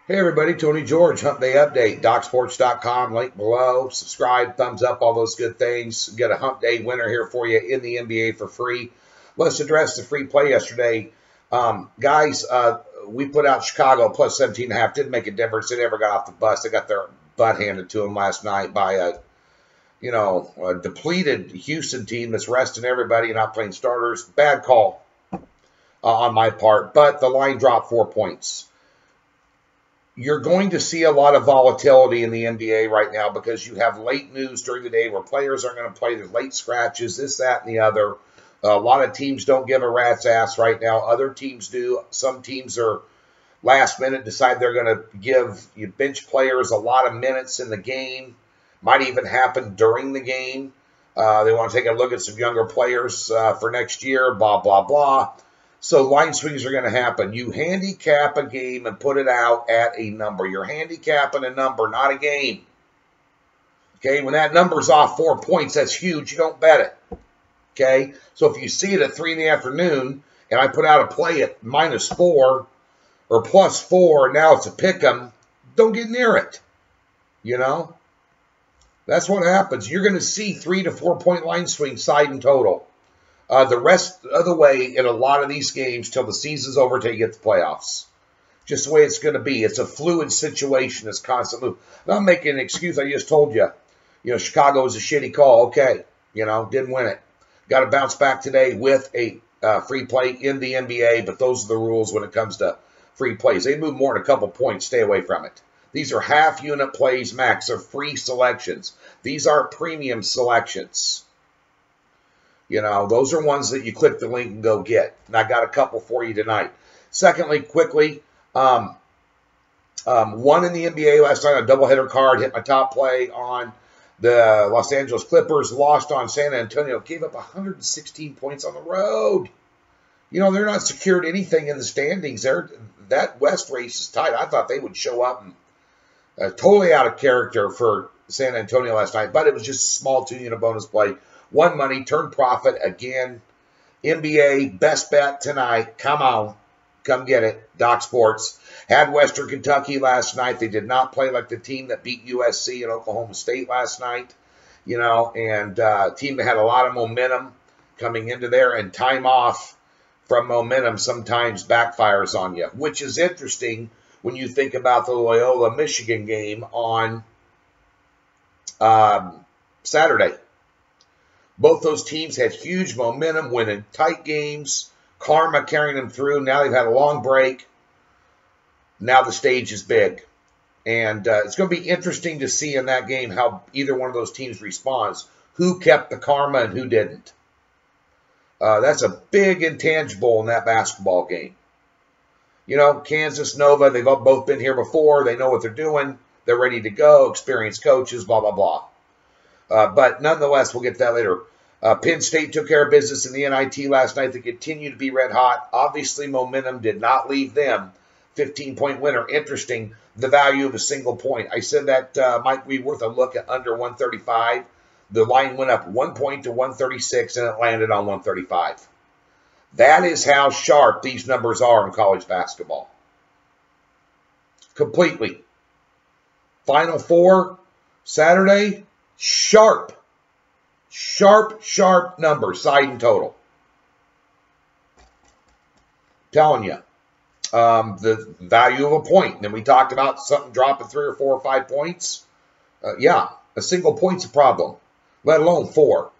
Hey everybody, Tony George, Hump Day Update, DocSports.com, link below. Subscribe, thumbs up, all those good things. Get a Hump Day winner here for you in the NBA for free. Let's address the free play yesterday. Guys, we put out Chicago plus 17.5. Didn't make a difference. They never got off the bus. They got their butt handed to them last night by a depleted Houston team that's resting everybody and not playing starters. Bad call on my part, but the line dropped 4 points. You're going to see a lot of volatility in the NBA right now because you have late news during the day where players are going to play. There's late scratches, this, that, and the other. A lot of teams don't give a rat's ass right now. Other teams do. Some teams are last minute, decide they're going to give you bench players a lot of minutes in the game. Might even happen during the game. They want to take a look at some younger players for next year, blah, blah, blah. So line swings are going to happen. You handicap a game and put it out at a number. You're handicapping a number, not a game. Okay, when that number's off 4 points, that's huge. You don't bet it. Okay, so if you see it at 3 in the afternoon and I put out a play at -4 or +4, and now it's a pick 'em, don't get near it. You know, that's what happens. You're going to see 3 to 4 point line swings side and total. The rest of the way in a lot of these games till the season's over, till you get the playoffs. Just the way it's going to be. It's a fluid situation. It's constant move. I'm not making an excuse. I just told you. Chicago was a shitty call. Okay. Didn't win it. Got to bounce back today with a free play in the NBA, but those are the rules when it comes to free plays. They move more than a couple points. Stay away from it. These are half-unit plays max. They're free selections. These aren't premium selections. Those are ones that you click the link and go get. And I got a couple for you tonight. Secondly, quickly, won in the NBA last night on a doubleheader card. Hit my top play on the Los Angeles Clippers. Lost on San Antonio. Gave up 116 points on the road. They're not secured anything in the standings. That West race is tight. I thought they would show up and totally out of character for San Antonio last night. But it was just a small 2-unit bonus play. Won money, turned profit again. NBA best bet tonight. Come on. Come get it. Doc Sports. Had Western Kentucky last night. They did not play like the team that beat USC and Oklahoma State last night. And team that had a lot of momentum coming into there, and time off from momentum sometimes backfires on you, which is interesting when you think about the Loyola Michigan game on Saturday. Both those teams had huge momentum, winning tight games. Karma carrying them through. Now they've had a long break. Now the stage is big. And it's going to be interesting to see in that game how either one of those teams responds. Who kept the karma and who didn't. That's a big intangible in that basketball game. Kansas, Nova, they've both been here before. They know what they're doing. They're ready to go. Experienced coaches, blah, blah, blah. But nonetheless, we'll get to that later. Penn State took care of business in the NIT last night. They continue to be red hot. Obviously, momentum did not leave them. 15-point winner. Interesting, the value of a single point. I said that might be worth a look at under 135. The line went up 1 point to 136, and it landed on 135. That is how sharp these numbers are in college basketball. Completely. Final four, Saturday. Sharp number, side and total. Telling you, the value of a point. And then we talked about something dropping 3 or 4 or 5 points. Yeah, a single point's a problem, let alone 4.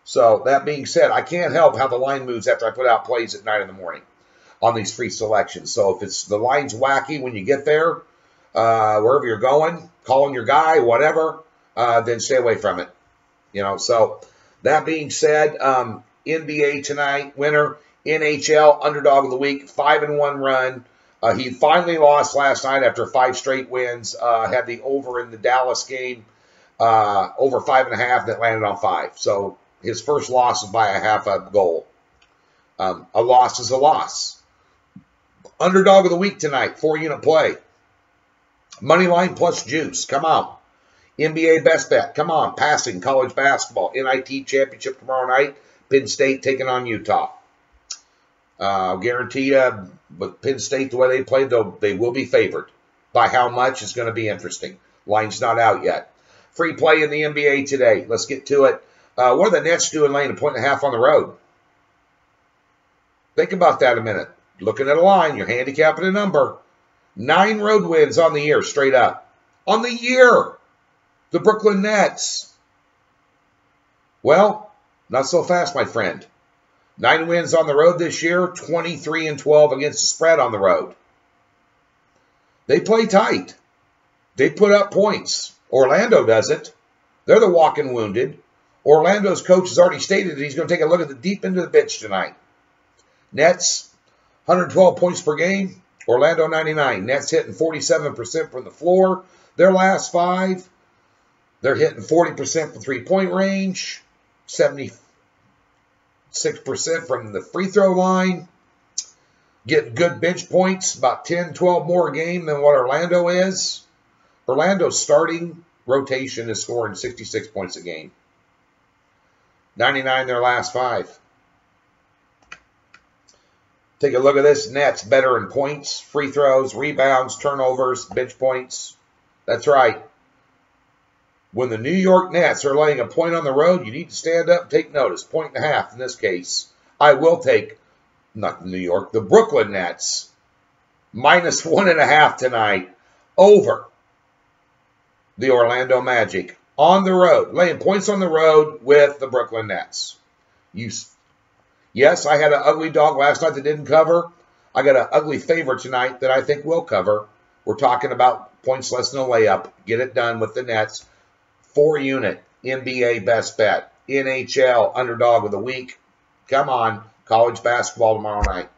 So that being said, I can't help how the line moves after I put out plays at 9 in the morning on these free selections. So if it's the line's wacky when you get there, wherever you're going, calling your guy, whatever, then stay away from it. So that being said, NBA tonight, winner, NHL, underdog of the week, 5-1 run. He finally lost last night after 5 straight wins. Had the over in the Dallas game, over 5.5 that landed on 5. So his first loss is by a half a goal. A loss is a loss. Underdog of the week tonight, 4-unit play. Money line plus juice. Come on. NBA best bet. Come on. Passing college basketball. NIT championship tomorrow night. Penn State taking on Utah. I'll guarantee you, with Penn State, the way they played, they will be favored By how much is going to be interesting. Line's not out yet. Free play in the NBA today. Let's get to it. What are the Nets doing laying 1.5 on the road? Think about that a minute. Looking at a line, you're handicapping a number. 9 road wins on the year, straight up. On the year, the Brooklyn Nets. Well, not so fast, my friend. 9 wins on the road this year, 23-12 against the spread on the road. They play tight. They put up points. Orlando doesn't. They're the walking wounded. Orlando's coach has already stated that he's going to take a look at the deep end of the bench tonight. Nets, 112 points per game. Orlando, 99. Nets hitting 47% from the floor. Their last 5, they're hitting 40% from three-point range, 76% from the free throw line. Getting good bench points, about 10, 12 more a game than what Orlando is. Orlando's starting rotation is scoring 66 points a game. 99 their last 5. Take a look at this. Nets better in points, free throws, rebounds, turnovers, bench points. That's right. When the New York Nets are laying a point on the road, you need to stand up and take notice. 1.5 in this case. I will take, not New York, the Brooklyn Nets. Minus 1.5 tonight over the Orlando Magic. On the road. Laying points on the road with the Brooklyn Nets. Yes, I had an ugly dog last night that didn't cover. I got an ugly favorite tonight that I think will cover. We're talking about points less than a layup. Get it done with the Nets. 4-unit NBA best bet. NHL underdog of the week. Come on. College basketball tomorrow night.